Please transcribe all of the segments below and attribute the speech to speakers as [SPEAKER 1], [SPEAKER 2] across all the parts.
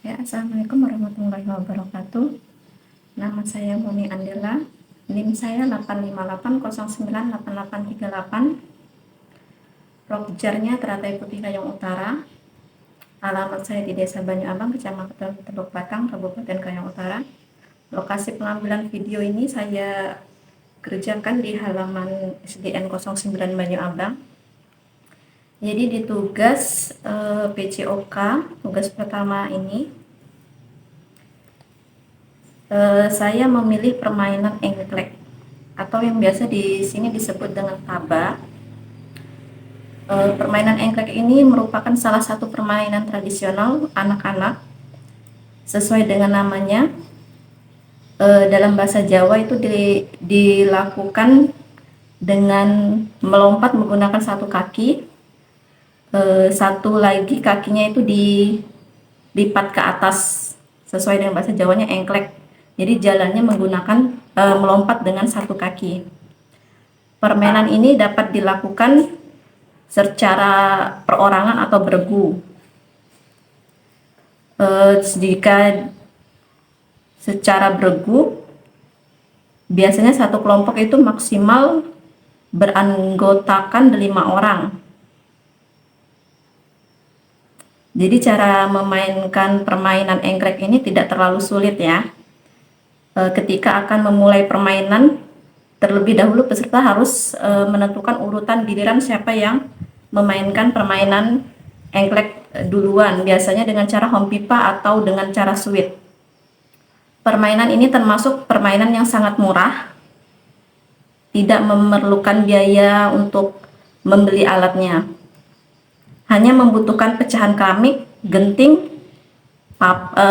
[SPEAKER 1] Ya, Assalamualaikum warahmatullahi wabarakatuh. Nama saya Muni Andela. NIM saya 858098838. Prokerjarnya Teratai Putih Kayong Utara. Alamat saya di Desa Banyu Abang, Kecamatan Teluk Batang, Kabupaten Kayong Utara. Lokasi pengambilan video ini saya kerjakan di halaman SDN 09 Banyu Abang. Jadi di tugas PCOK, tugas pertama ini saya memilih permainan engklek atau yang biasa di sini disebut dengan taba. Permainan engklek ini merupakan salah satu permainan tradisional anak-anak. Sesuai dengan namanya, dalam bahasa Jawa itu dilakukan dengan melompat menggunakan satu kaki, satu lagi kakinya itu dilipat ke atas. Sesuai dengan bahasa Jawanya engklek. Jadi jalannya menggunakan melompat dengan satu kaki. Permainan ini dapat dilakukan secara perorangan atau beregu. Jika secara beregu, biasanya satu kelompok itu maksimal beranggotakan 5 orang. Jadi cara memainkan permainan engklek ini tidak terlalu sulit ya. Ketika akan memulai permainan, terlebih dahulu peserta harus menentukan urutan giliran siapa yang memainkan permainan engklek duluan, biasanya dengan cara home pipa atau dengan cara suit. Permainan ini termasuk permainan yang sangat murah, tidak memerlukan biaya untuk membeli alatnya. Hanya membutuhkan pecahan keramik, genting,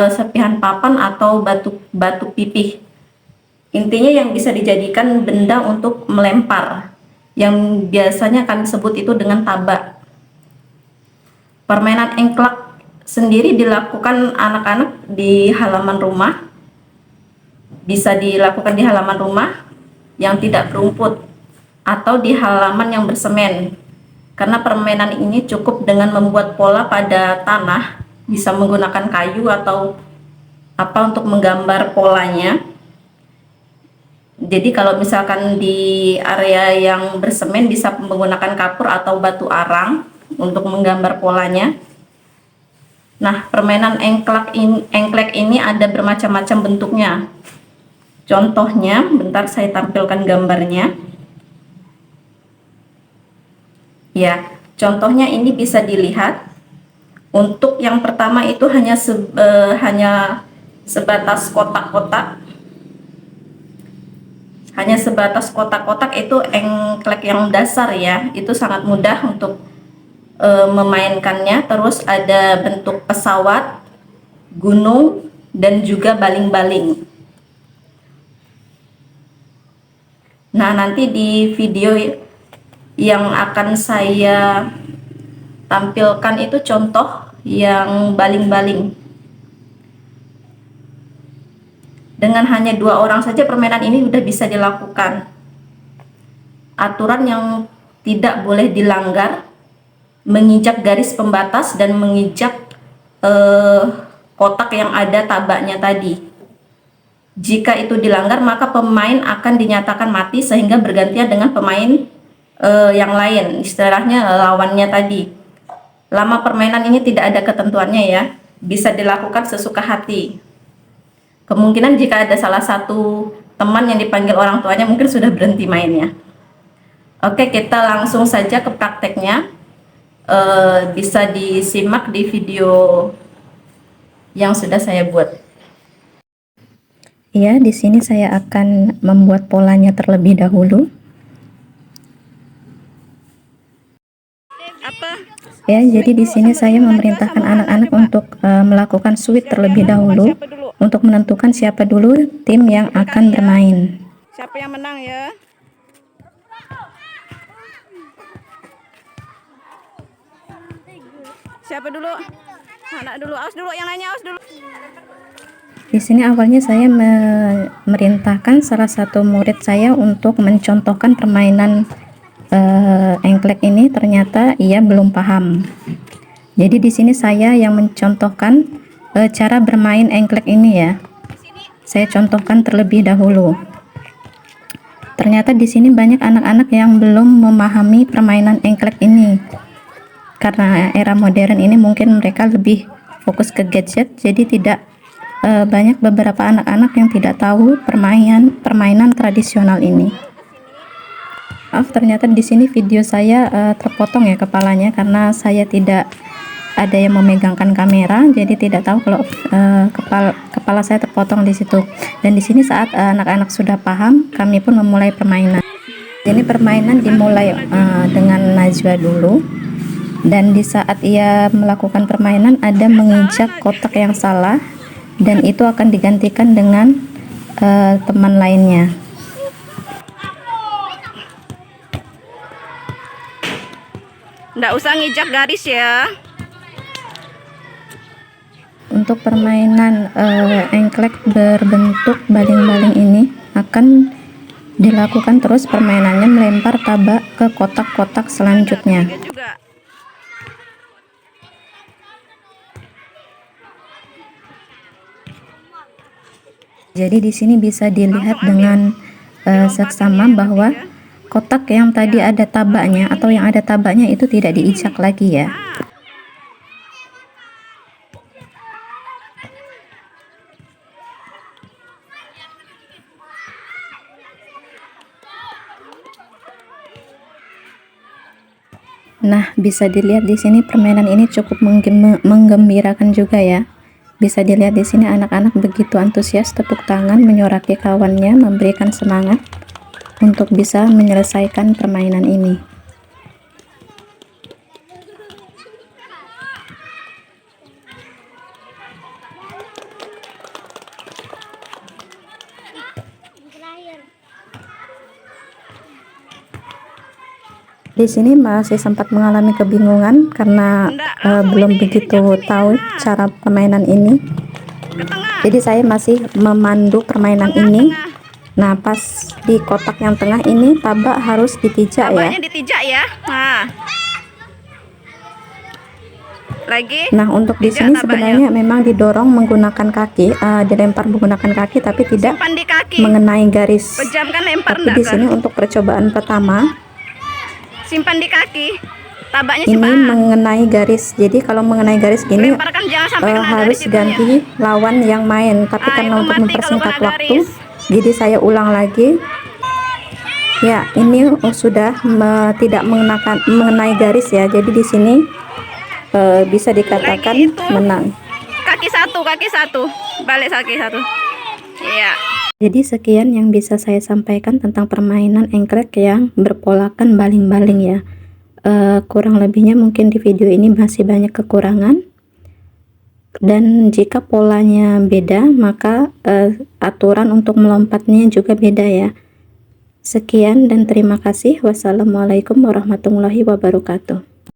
[SPEAKER 1] serpihan papan atau batu pipih. Intinya yang bisa dijadikan benda untuk melempar, yang biasanya kami sebut itu dengan taba. Permainan engklek sendiri dilakukan anak-anak di halaman rumah. Bisa dilakukan di halaman rumah yang tidak berumput atau di halaman yang bersemen. Karena permainan ini cukup dengan membuat pola pada tanah, bisa menggunakan kayu atau apa untuk menggambar polanya. Jadi kalau misalkan di area yang bersemen bisa menggunakan kapur atau batu arang untuk menggambar polanya. Nah, permainan engklek ini ada bermacam-macam bentuknya. Contohnya, bentar saya tampilkan gambarnya. Ya, contohnya ini bisa dilihat. Untuk yang pertama itu hanya sebatas kotak-kotak. Hanya sebatas kotak-kotak, itu engklek yang dasar ya. Itu sangat mudah untuk memainkannya. Terus ada bentuk pesawat, gunung, dan juga baling-baling. Nah, nanti di video yang akan saya tampilkan itu contoh yang baling-baling. Dengan hanya 2 orang saja permainan ini sudah bisa dilakukan. Aturan yang tidak boleh dilanggar, menginjak garis pembatas dan menginjak kotak yang ada tabaknya tadi. Jika itu dilanggar, maka pemain akan dinyatakan mati sehingga bergantian dengan pemain yang lain, istilahnya lawannya tadi. Lama permainan ini tidak ada ketentuannya ya, bisa dilakukan sesuka hati. Kemungkinan jika ada salah satu teman yang dipanggil orang tuanya mungkin sudah berhenti mainnya. Oke, kita langsung saja ke prakteknya. Bisa disimak di video yang sudah saya buat. Ya, di sini saya akan membuat polanya terlebih dahulu. Ya, jadi di sini saya memerintahkan anak-anak untuk melakukan suit terlebih dahulu untuk menentukan siapa dulu tim yang akan bermain.
[SPEAKER 2] Siapa yang menang ya? Siapa dulu? Anak dulu, aus dulu, yang lainnya aus dulu.
[SPEAKER 1] Di sini awalnya saya memerintahkan salah satu murid saya untuk mencontohkan permainan engklek ini, ternyata ia belum paham. Jadi di sini saya yang mencontohkan cara bermain engklek ini ya. Saya contohkan terlebih dahulu. Ternyata di sini banyak anak-anak yang belum memahami permainan engklek ini. Karena era modern ini mungkin mereka lebih fokus ke gadget, jadi tidak banyak beberapa anak-anak yang tidak tahu permainan tradisional ini. Maaf, ternyata di sini video saya terpotong ya kepalanya karena saya tidak ada yang memegangkan kamera, jadi tidak tahu kalau kepala saya terpotong di situ. Dan di sini saat anak-anak sudah paham, kami pun memulai permainan. Ini permainan dimulai dengan Najwa dulu. Dan di saat ia melakukan permainan ada menginjak kotak yang salah, dan itu akan digantikan dengan teman lainnya.
[SPEAKER 2] Nggak usah ngijak garis ya.
[SPEAKER 1] Untuk permainan engklek berbentuk baling-baling ini akan dilakukan terus permainannya, melempar tabak ke kotak-kotak selanjutnya.
[SPEAKER 2] Juga.
[SPEAKER 1] Jadi di sini bisa dilihat dengan seksama bahwa kotak yang tadi ada tabaknya atau yang ada tabaknya itu tidak diinjak lagi ya. Nah, bisa dilihat di sini permainan ini cukup menggembirakan juga ya. Bisa dilihat di sini anak-anak begitu antusias, tepuk tangan, menyoraki kawannya, memberikan semangat untuk bisa menyelesaikan permainan ini. Di sini masih sempat mengalami kebingungan karena belum begitu tahu cara permainan ini. Jadi saya masih memandu permainan ini. Nah, pas di kotak yang tengah ini tabak harus ditijak ya.
[SPEAKER 2] Tabaknya ditijak ya. Nah. Lagi.
[SPEAKER 1] Nah, untuk di sini sebenarnya memang didorong menggunakan kaki, dilempar menggunakan kaki tapi tidak
[SPEAKER 2] Simpan di kaki.
[SPEAKER 1] mengenai garis.
[SPEAKER 2] Pejamkan, lempar
[SPEAKER 1] Tapi di sini untuk percobaan pertama
[SPEAKER 2] simpan di kaki. Tabaknya
[SPEAKER 1] ini
[SPEAKER 2] simpan.
[SPEAKER 1] mengenai garis. Jadi kalau mengenai garis gini
[SPEAKER 2] Lemparkan, jangan sampai kena
[SPEAKER 1] harus
[SPEAKER 2] garis
[SPEAKER 1] ganti lawan yang main. Tapi karena
[SPEAKER 2] itu
[SPEAKER 1] untuk
[SPEAKER 2] mati
[SPEAKER 1] mempersingkat
[SPEAKER 2] kalau kena
[SPEAKER 1] waktu,
[SPEAKER 2] garis.
[SPEAKER 1] jadi saya ulang lagi. Ya, ini sudah tidak mengenai garis ya. Jadi di sini bisa dikatakan
[SPEAKER 2] Lagi itu.
[SPEAKER 1] menang.
[SPEAKER 2] Kaki satu. Balik kaki satu. Iya.
[SPEAKER 1] Jadi sekian yang bisa saya sampaikan tentang permainan engklek yang berpolakan baling-baling ya. Kurang lebihnya mungkin di video ini masih banyak kekurangan. Dan jika polanya beda, maka aturan untuk melompatnya juga beda ya. Sekian dan terima kasih. Wassalamualaikum warahmatullahi wabarakatuh.